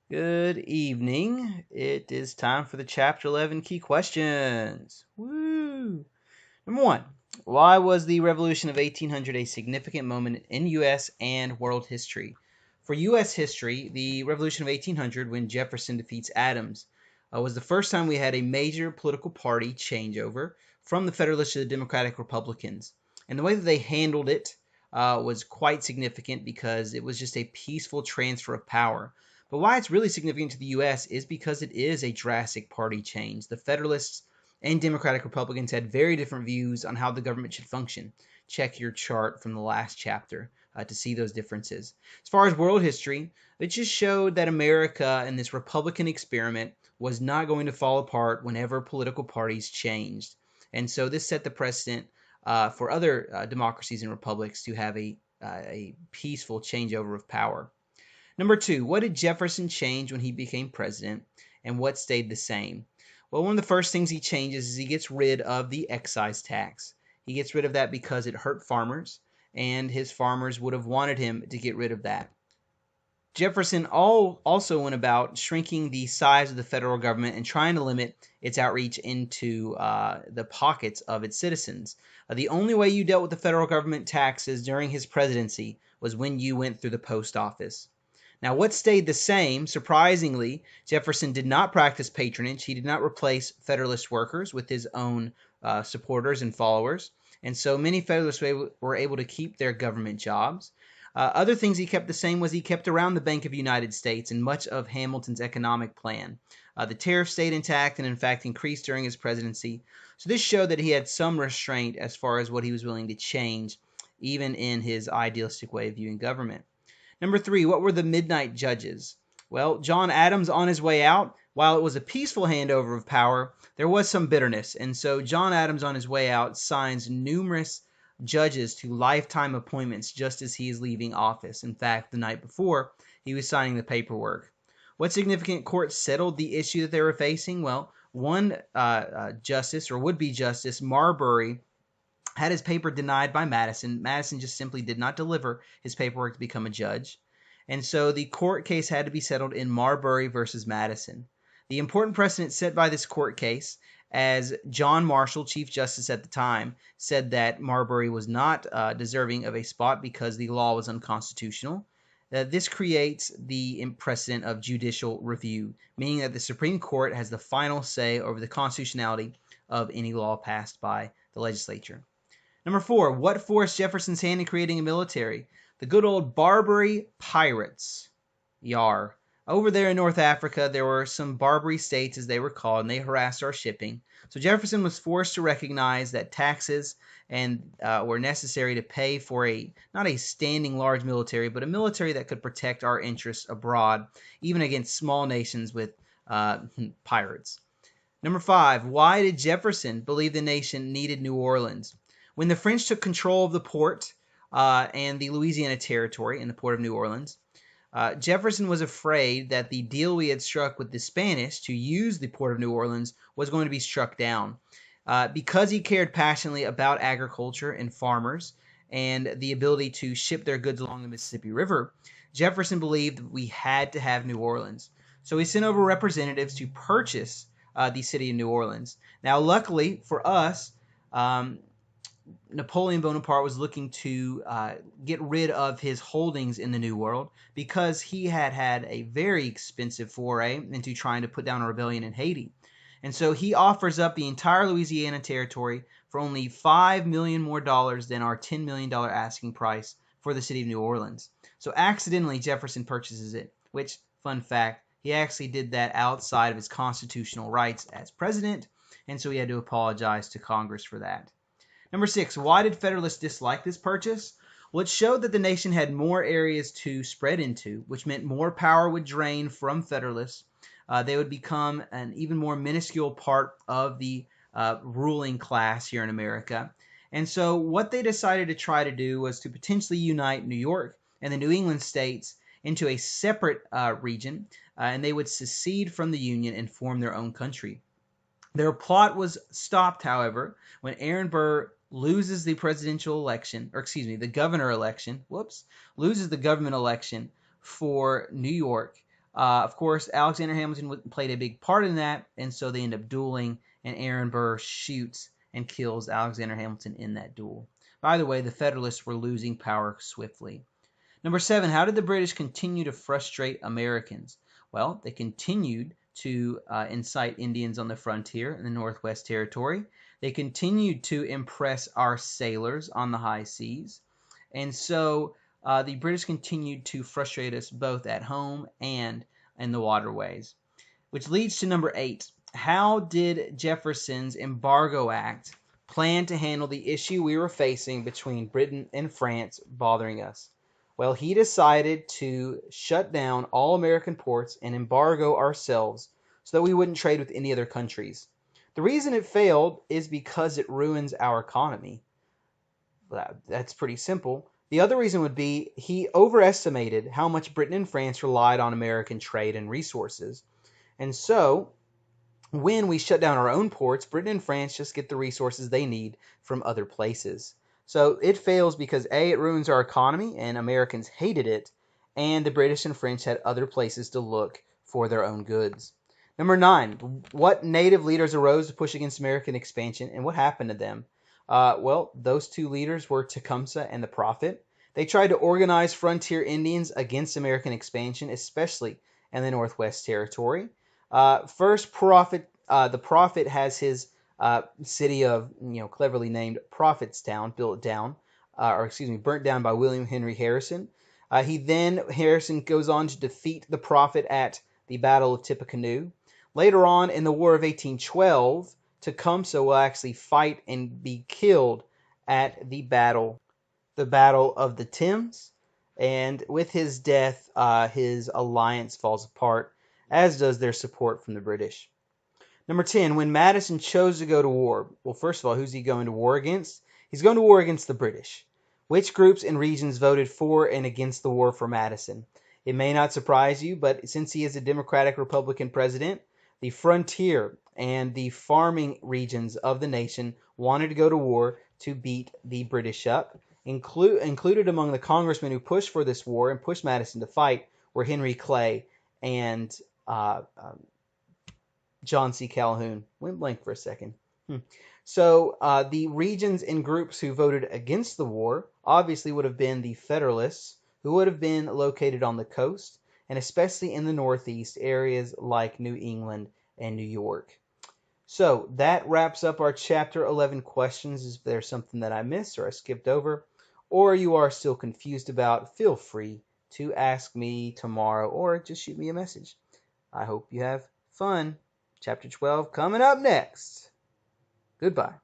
Good evening. It is time for the Chapter 11 key questions. Woo! Number one, why was the Revolution of 1800 a significant moment in U.S. and world history? For U.S. history, the Revolution of 1800, when Jefferson defeats Adams, was the first time we had a major political party changeover from the Federalists to the Democratic Republicans. And the way that they handled it was quite significant because it was just a peaceful transfer of power. But why it's really significant to the U.S. is because it is a drastic party change. The Federalists and Democratic Republicans had very different views on how the government should function. Check your chart from the last chapter to see those differences. As far as world history, it just showed that America and this Republican experiment was not going to fall apart whenever political parties changed. And so this set the precedent for other democracies and republics to have a peaceful changeover of power. Number two, what did Jefferson change when he became president, and what stayed the same? Well, one of the first things he changes is he gets rid of the excise tax. He gets rid of that because it hurt farmers, and his farmers would have wanted him to get rid of that. Jefferson also went about shrinking the size of the federal government and trying to limit its outreach into the pockets of its citizens. The only way you dealt with the federal government taxes during his presidency was when you went through the post office. Now, what stayed the same, surprisingly, Jefferson did not practice patronage. He did not replace Federalist workers with his own supporters and followers. And so many Federalists were able to keep their government jobs. Other things he kept the same was he kept around the Bank of the United States and much of Hamilton's economic plan. The tariff stayed intact and, in fact, increased during his presidency. So this showed that he had some restraint as far as what he was willing to change, even in his idealistic way of viewing government. Number three, what were the midnight judges? Well, John Adams on his way out, while it was a peaceful handover of power, there was some bitterness. And so John Adams on his way out signs numerous judges to lifetime appointments just as he is leaving office. In fact, the night before, he was signing the paperwork. What significant court settled the issue that they were facing? Well, one justice or would-be justice, Marbury, had his paper denied by Madison. Madison just simply did not deliver his paperwork to become a judge. And so the court case had to be settled in Marbury versus Madison. The important precedent set by this court case, as John Marshall, Chief Justice at the time, said that Marbury was not deserving of a spot because the law was unconstitutional. This creates the precedent of judicial review, meaning that the Supreme Court has the final say over the constitutionality of any law passed by the legislature. Number four, what forced Jefferson's hand in creating a military? The good old Barbary pirates. Yar. Over there in North Africa, there were some Barbary states, as they were called, and they harassed our shipping. So Jefferson was forced to recognize that taxes were necessary to pay for not a standing large military, but a military that could protect our interests abroad, even against small nations with pirates. Number five, why did Jefferson believe the nation needed New Orleans? When the French took control of the port and the Louisiana Territory and the port of New Orleans, Jefferson was afraid that the deal we had struck with the Spanish to use the port of New Orleans was going to be struck down. Because he cared passionately about agriculture and farmers and the ability to ship their goods along the Mississippi River, Jefferson believed that we had to have New Orleans. So he sent over representatives to purchase the city of New Orleans. Now, luckily for us, Napoleon Bonaparte was looking to get rid of his holdings in the New World because he had had a very expensive foray into trying to put down a rebellion in Haiti. And so he offers up the entire Louisiana territory for only $5 million more than our $10 million asking price for the city of New Orleans. So accidentally, Jefferson purchases it, which, fun fact, he actually did that outside of his constitutional rights as president, and so he had to apologize to Congress for that. Number six, why did Federalists dislike this purchase? Well, it showed that the nation had more areas to spread into, which meant more power would drain from Federalists. They would become an even more minuscule part of the ruling class here in America. And so what they decided to try to do was to potentially unite New York and the New England states into a separate region, and they would secede from the Union and form their own country. Their plot was stopped, however, when Aaron Burr loses the presidential election, the governor election, loses the government election for New York Of course, Alexander Hamilton played a big part in that, and so they end up dueling, and Aaron Burr shoots and kills Alexander Hamilton in that duel. By the way, the Federalists were losing power swiftly. Number 7, how did the British continue to frustrate Americans? Well, they continued to incite Indians on the frontier in the Northwest Territory. They continued to impress our sailors on the high seas. And so the British continued to frustrate us both at home and in the waterways. Which leads to number 8. How did Jefferson's Embargo Act plan to handle the issue we were facing between Britain and France bothering us? Well, he decided to shut down all American ports and embargo ourselves so that we wouldn't trade with any other countries. The reason it failed is because it ruins our economy. That's pretty simple. The other reason would be he overestimated how much Britain and France relied on American trade and resources. And so, when we shut down our own ports, Britain and France just get the resources they need from other places. So it fails because A, it ruins our economy, and Americans hated it, and the British and French had other places to look for their own goods. Number 9, what native leaders arose to push against American expansion, and what happened to them? Well, those two leaders were Tecumseh and the Prophet. They tried to organize frontier Indians against American expansion, especially in the Northwest Territory. First, the Prophet has his city of, cleverly named Prophetstown burnt down by William Henry Harrison. Harrison goes on to defeat the Prophet at the Battle of Tippecanoe. Later on, in the War of 1812, Tecumseh will actually fight and be killed at the Battle of the Thames. And with his death, his alliance falls apart, as does their support from the British. Number 10, when Madison chose to go to war, well, first of all, who's he going to war against? He's going to war against the British. Which groups and regions voted for and against the war for Madison? It may not surprise you, but since he is a Democratic Republican president, the frontier and the farming regions of the nation wanted to go to war to beat the British up. Included among the congressmen who pushed for this war and pushed Madison to fight were Henry Clay and John C. Calhoun. Went blank for a second. So the regions and groups who voted against the war obviously would have been the Federalists, who would have been located on the coast, and especially in the Northeast, areas like New England and New York. So that wraps up our Chapter 11 questions. If there's something that I missed or I skipped over, or you are still confused about, feel free to ask me tomorrow or just shoot me a message. I hope you have fun. Chapter 12 coming up next. Goodbye.